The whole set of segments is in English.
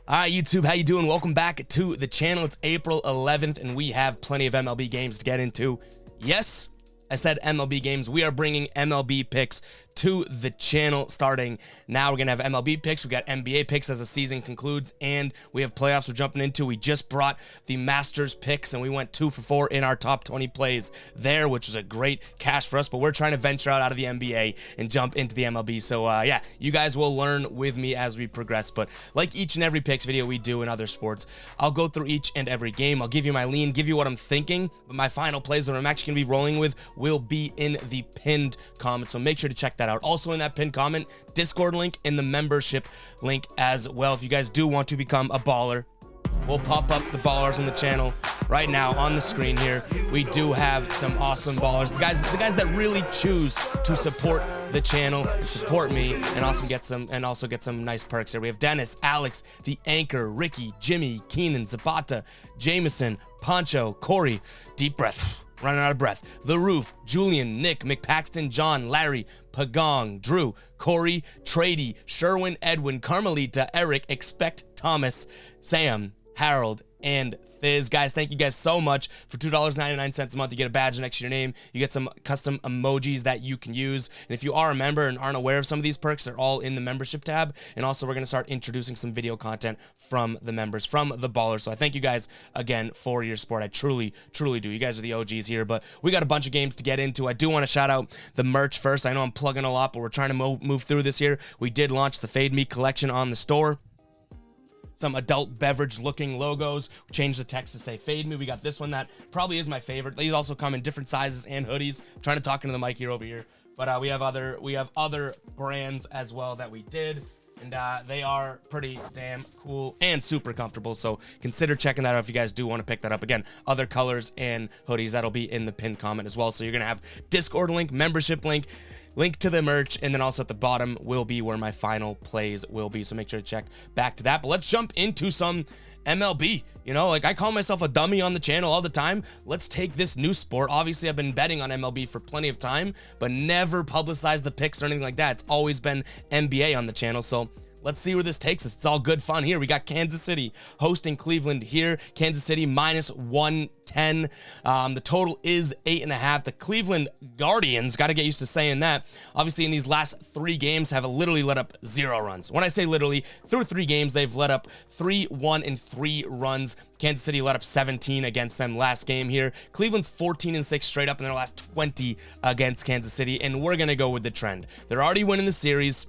All right, YouTube, how you doing? Welcome back to the channel. It's April 11th, and we have plenty of MLB games to get into. Yes, I said MLB games. We are bringing MLB picks to the channel starting now. We're going to have MLB picks. We got NBA picks as the season concludes, and we have playoffs we're jumping into. We just brought the Masters picks, and we went 2 for 4 in our top 20 plays there, which was a great cash for us, but we're trying to venture out of the NBA and jump into the MLB. So, yeah, you guys will learn with me as we progress, but like each and every picks video we do in other sports, I'll go through each and every game. I'll give you my lean, give you what I'm thinking, but my final plays that I'm actually going to be rolling with will be in the pinned comment, so make sure to check that out. Also in that pinned comment, Discord link and the membership link as well. If you guys do want to become a baller, we'll pop up the ballers on the channel right now on the screen here. We do have some awesome ballers, the guys that really choose to support the channel, support me, and also get some nice perks here. We have Dennis, Alex, the Anchor, Ricky, Jimmy, Keenan, Zapata, Jameson, Poncho, Corey, deep breath, running out of breath, The Roof, Julian, Nick, McPaxton, John, Larry, Pagong, Drew, Corey, Trady, Sherwin, Edwin, Carmelita, Eric, Expect, Thomas, Sam, Harold, and Fizz. Guys, thank you guys so much. For $2.99 a month, you get a badge next to your name. You get some custom emojis that you can use. And if you are a member and aren't aware of some of these perks, they're all in the membership tab. And also, we're going to start introducing some video content from the members, from the ballers. So I thank you guys again for your support. I truly, truly do. You guys are the OGs here, but we got a bunch of games to get into. I do want to shout out the merch first. I know I'm plugging a lot, but we're trying to move through this here. We did launch the Fade Me collection on the store. Some adult beverage looking logos. We changed the text to say Fade Me. We got this one that probably is my favorite. These also come in different sizes and hoodies. I'm trying to talk into the mic here over here, but we have other brands as well that we did, and they are pretty damn cool and super comfortable. So consider checking that out if you guys do want to pick that up. Again, other colors and hoodies that'll be in the pinned comment as well. So you're gonna have Discord link, membership link to the merch, and then also at the bottom will be where my final plays will be, so make sure to check back to that. But let's jump into some MLB. You know, like, I call myself a dummy on the channel all the time. Let's take this new sport. Obviously, I've been betting on MLB for plenty of time, but never publicized the picks or anything like that. It's always been NBA on the channel, so let's see where this takes us. It's all good fun here. We got Kansas City hosting Cleveland here. Kansas City minus 110. The total is 8.5. The Cleveland Guardians, got to get used to saying that, obviously in these last 3 games have literally let up 0 runs. When I say literally, through 3 games, they've let up 3, 1, and 3 runs. Kansas City let up 17 against them last game here. Cleveland's 14-6 straight up in their last 20 against Kansas City, and we're going to go with the trend. They're already winning the series.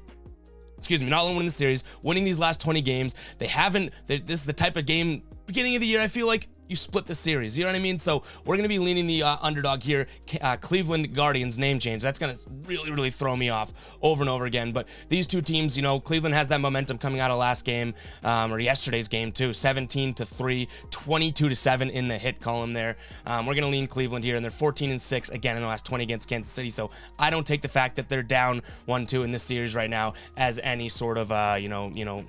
Excuse me, not only winning the series, winning these last 20 games. This is the type of game, beginning of the year, I feel like you split the series, you know what I mean? So we're going to be leaning the underdog here. Cleveland Guardians name change. That's going to really, really throw me off over and over again. But these two teams, you know, Cleveland has that momentum coming out of last game, or yesterday's game too. 17-3, 22-7 in the hit column there. We're going to lean Cleveland here, and they're 14-6 again in the last 20 against Kansas City. So I don't take the fact that they're down 1-2 in this series right now as any sort of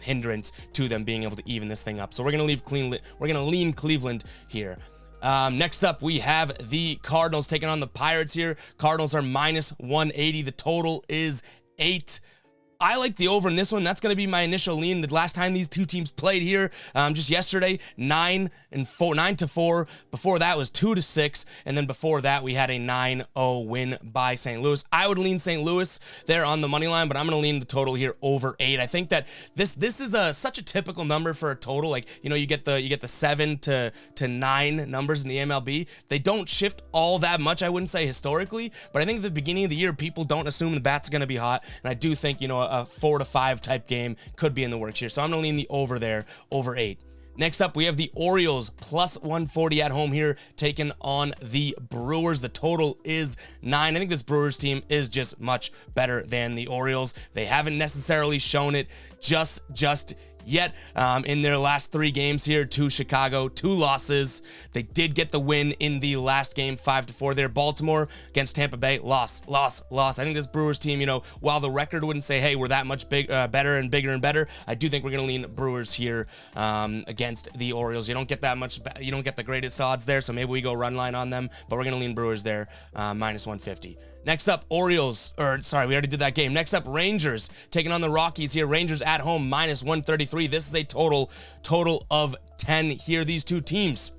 hindrance to them being able to even this thing up. So we're going to lean Cleveland here. Next up, we have the Cardinals taking on the Pirates here. Cardinals are minus 180. The total is 8. I like the over in this one. That's going to be my initial lean. The last time these two teams played here, just yesterday, 9-4. Before that was 2-6, and then before that we had a 9-0 win by St. Louis. I would lean St. Louis there on the money line, but I'm going to lean the total here over 8. I think that this is such a typical number for a total. Like, you know, you get the 7 to 9 numbers in the MLB. They don't shift all that much, I wouldn't say historically, but I think at the beginning of the year, people don't assume the bats are going to be hot, and I do think, you know, a 4-5 type game could be in the works here. So I'm going to lean the over there, over 8. Next up, we have the Orioles plus 140 at home here, taking on the Brewers. The total is 9. I think this Brewers team is just much better than the Orioles. They haven't necessarily shown it just yet in their last 3 games here to Chicago. 2 losses. They did get the win in the last game, 5-4 there. Baltimore against Tampa Bay, loss. I think this Brewers team, you know, while the record wouldn't say, hey, we're that much better and bigger and better, I do think we're going to lean Brewers here against the Orioles. You don't get the greatest odds there, so maybe we go run line on them, but we're going to lean Brewers there, minus 150. Next up, Orioles, or sorry, we already did that game. Next up, Rangers taking on the Rockies here. Rangers at home, -133. This is a total of 10 here, these two teams.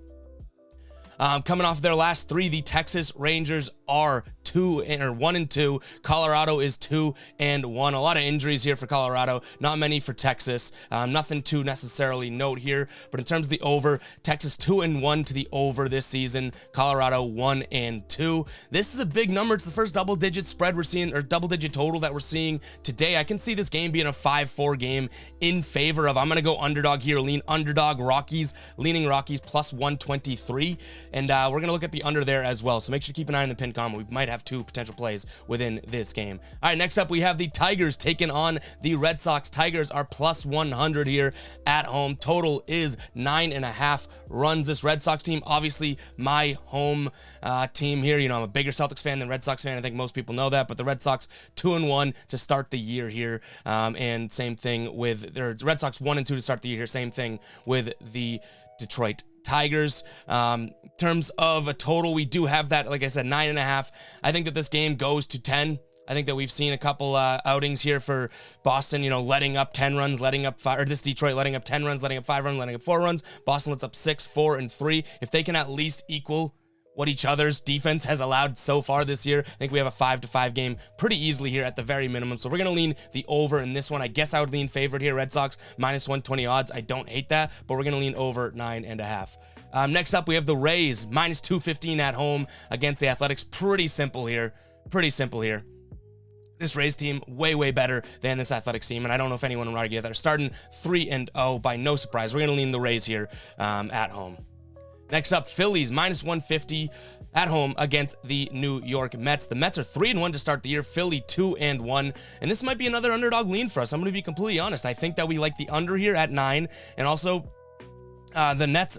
Coming off their last three, the Texas Rangers are 1-2. Colorado is 2-1. A lot of injuries here for Colorado, not many for Texas. Nothing to necessarily note here, but in terms of the over, Texas 2-1 to the over this season. Colorado 1-2. This is a big number. It's the first double-digit spread we're seeing, or double-digit total that we're seeing today. I can see this game being a 5-4 game in favor of. I'm going to go underdog here, lean underdog Rockies, leaning Rockies +123, and we're going to look at the under there as well. So make sure to keep an eye on the pin comment. We might have two potential plays within this game. All right, next up we have the Tigers taking on the Red Sox. Tigers are +100 here at home. Total is 9.5 runs. This Red Sox team, obviously my home team here. You know, I'm a bigger Celtics fan than Red Sox fan. I think most people know that, but the Red Sox 2-1 to start the year here. And same thing with their Red Sox 1-2 to start the year here. Same thing with the Detroit Tigers. In terms of a total, we do have that, like I said, 9.5. I think that this game goes to 10. I think that we've seen a couple outings here for Boston, you know, letting up 10 runs, letting up 5, or this Detroit letting up 10 runs, letting up 5 runs, letting up 4 runs. Boston lets up 6, 4, and 3. If they can at least equal what each other's defense has allowed so far this year, I think we have a 5-5 game pretty easily here at the very minimum. So we're going to lean the over in this one. I guess I would lean favored here. Red Sox -120 odds. I don't hate that, but we're going to lean over 9.5. Next up, we have the Rays, -215 at home against the Athletics. Pretty simple here. This Rays team, way better than this Athletics team, and I don't know if anyone would argue that. They're starting 3-0 by no surprise. We're going to lean the Rays here at home. Next up, Phillies, -150 at home against the New York Mets. The Mets are 3-1 to start the year. Philly 2-1, and this might be another underdog lean for us. I'm going to be completely honest. I think that we like the under here at 9, and also the Mets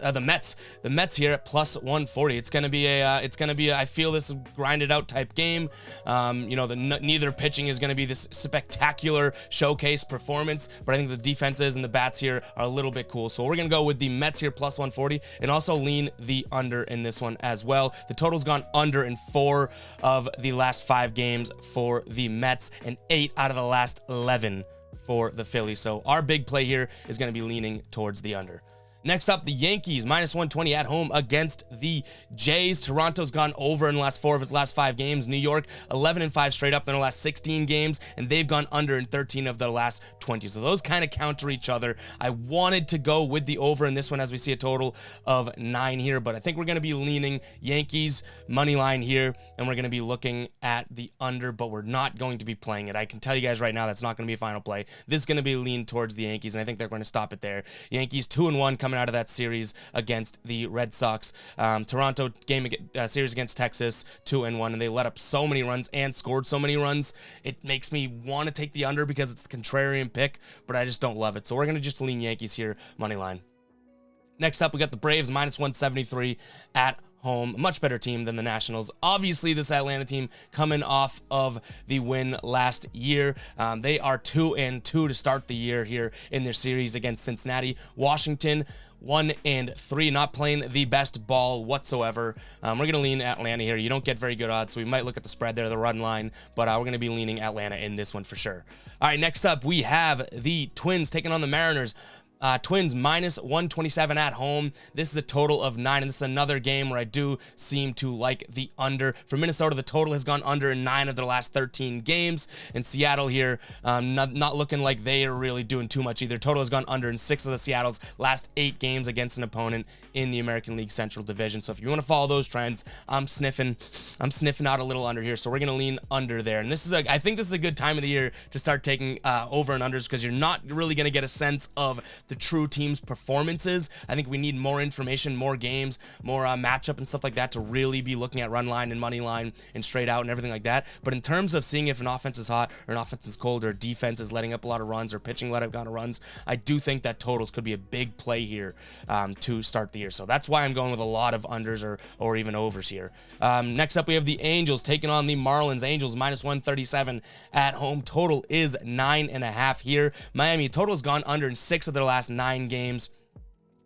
here at +140. It's gonna be a I feel this grinded out type game. You know, neither pitching is gonna be this spectacular showcase performance, but I think the defenses and the bats here are a little bit cool. So we're gonna go with the Mets here +140, and also lean the under in this one as well. The total's gone under in 4 of the last 5 games for the Mets, and 8 out of the last 11 for the Phillies. So our big play here is gonna be leaning towards the under. Next up, the Yankees, -120 at home against the Jays. Toronto's gone over in the last 4 of its last 5 games. New York, 11-5 straight up in their last 16 games, and they've gone under in 13 of their last 20. So those kind of counter each other. I wanted to go with the over in this one as we see a total of 9 here, but I think we're going to be leaning Yankees money line here, and we're going to be looking at the under, but we're not going to be playing it. I can tell you guys right now that's not going to be a final play. This is going to be leaned towards the Yankees, and I think they're going to stop it there. Yankees 2-1 coming out of that series against the Red Sox. Toronto series against Texas 2-1, and they let up so many runs and scored so many runs. It makes me want to take the under because it's the contrarian pick, but I just don't love it. So we're going to just lean Yankees here money line. Next up, we got the Braves -173 at home. Much better team than the Nationals. Obviously, this Atlanta team coming off of the win last year. They are 2-2 to start the year here in their series against Cincinnati. Washington 1-3, not playing the best ball whatsoever. We're going to lean Atlanta here. You don't get very good odds, so we might look at the spread there, the run line, but we're going to be leaning Atlanta in this one for sure. All right, next up, we have the Twins taking on the Mariners. Twins -127 at home. This is a total of 9, and this is another game where I do seem to like the under. For Minnesota, the total has gone under in 9 of their last 13 games. And Seattle here, not looking like they are really doing too much either. Total has gone under in 6 of the Seattle's last 8 games against an opponent in the American League Central Division. So if you want to follow those trends, I'm sniffing out a little under here. So we're going to lean under there. And I think this is a good time of the year to start taking over and unders, because you're not really going to get a sense of the true team's performances. I think we need more information, more games, more matchup and stuff like that to really be looking at run line and money line and straight out and everything like that. But in terms of seeing if an offense is hot or an offense is cold or defense is letting up a lot of runs or pitching letting up a lot of runs, I do think that totals could be a big play here to start the year. So that's why I'm going with a lot of unders or even overs here. Next up, we have the Angels taking on the Marlins. Angels -137 at home. Total is 9.5 here. Miami, total has gone under in 6 of their last 9 games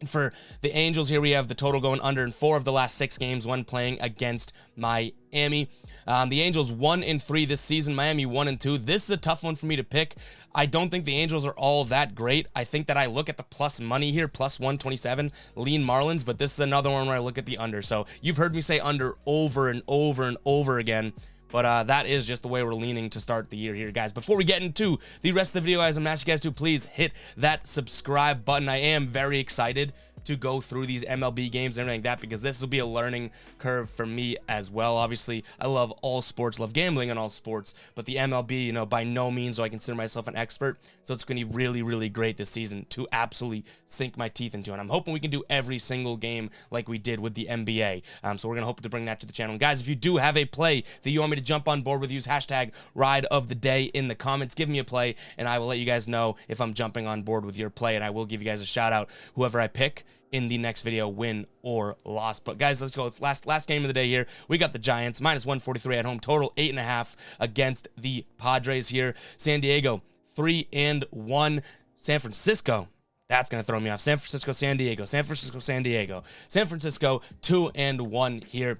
For the Angels here, we have the total going under in 4 of the last 6 games when playing against Miami. The Angels 1-3 this season, Miami 1-2. This is a tough one for me to pick. I don't think the Angels are all that great. I think that I look at the plus money here, plus 127, lean Marlins, but this is another one where I look at the under. So you've heard me say under over and over and over again. But that is just the way we're leaning to start the year here, guys. Before we get into the rest of the video, guys, I'm asking you guys to please hit that subscribe button. I am very excited to go through these MLB games and everything like that, because this will be a learning curve for me as well. Obviously, I love all sports, love gambling on all sports, but the MLB, you know, by no means do I consider myself an expert. So it's going to be really, really great this season to absolutely sink my teeth into. And I'm hoping we can do every single game like we did with the NBA. So we're going to hope to bring that to the channel. And guys, if you do have a play that you want me to jump on board with, use hashtag ride of the day in the comments. Give me a play and I will let you guys know if I'm jumping on board with your play, and I will give you guys a shout out whoever I pick in the next video, win or loss. But guys, let's go. It's last game of the day here. We got the Giants minus 143 at home, total 8.5 against the Padres here. San Diego 3-1. San Francisco, that's going to throw me off. San Francisco, San Diego. San Francisco, San Diego. San Francisco 2-1 here.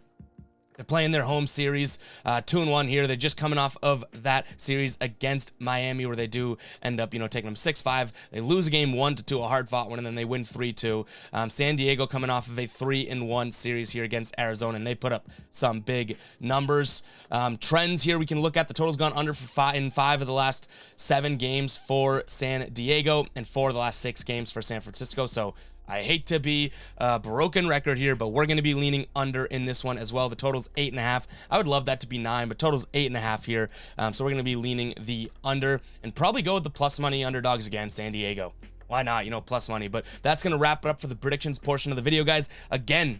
They're playing their home series, 2-1 here. They're just coming off of that series against Miami, where they do end up, you know, taking them 6-5. They lose a game 1-2, a hard-fought one, and then they win 3-2. San Diego coming off of a 3-1 series here against Arizona, and they put up some big numbers. Trends here we can look at. The total's gone under in 5 of the last 7 games for San Diego, and 4 of the last 6 games for San Francisco. So I hate to be a broken record here, but we're going to be leaning under in this one as well. The total's 8.5. I would love that to be 9, but total's 8.5 here. So we're going to be leaning the under and probably go with the plus money underdogs again, San Diego. Why not? You know, plus money. But that's going to wrap it up for the predictions portion of the video, guys. Again,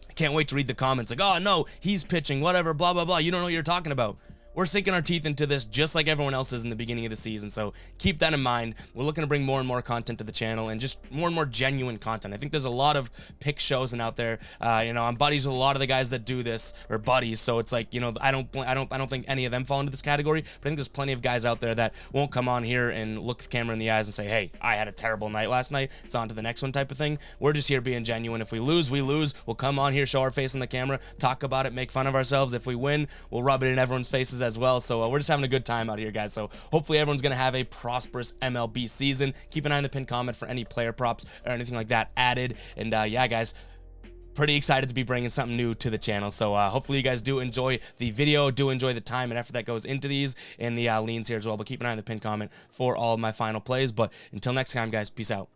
I can't wait to read the comments like, oh, no, he's pitching, whatever, blah, blah, blah. You don't know what you're talking about. We're sinking our teeth into this just like everyone else is in the beginning of the season, so keep that in mind. We're looking to bring more and more content to the channel, and just more and more genuine content. I think there's a lot of pick shows and out there. You know, I'm buddies with a lot of the guys that do this, or buddies, so it's like, you know, I don't think any of them fall into this category, but I think there's plenty of guys out there that won't come on here and look the camera in the eyes and say, hey, I had a terrible night last night, it's on to the next one type of thing. We're just here being genuine. If we lose, we lose. We'll come on here, show our face on the camera, talk about it, make fun of ourselves. If we win, we'll rub it in everyone's faces as well. So we're just having a good time out here, guys. So hopefully everyone's going to have a prosperous MLB season. Keep an eye on the pinned comment for any player props or anything like that added. And yeah, guys, pretty excited to be bringing something new to the channel. So hopefully you guys do enjoy the video, do enjoy the time and effort that goes into these, and the leans here as well. But keep an eye on the pinned comment for all of my final plays. But until next time, guys, peace out.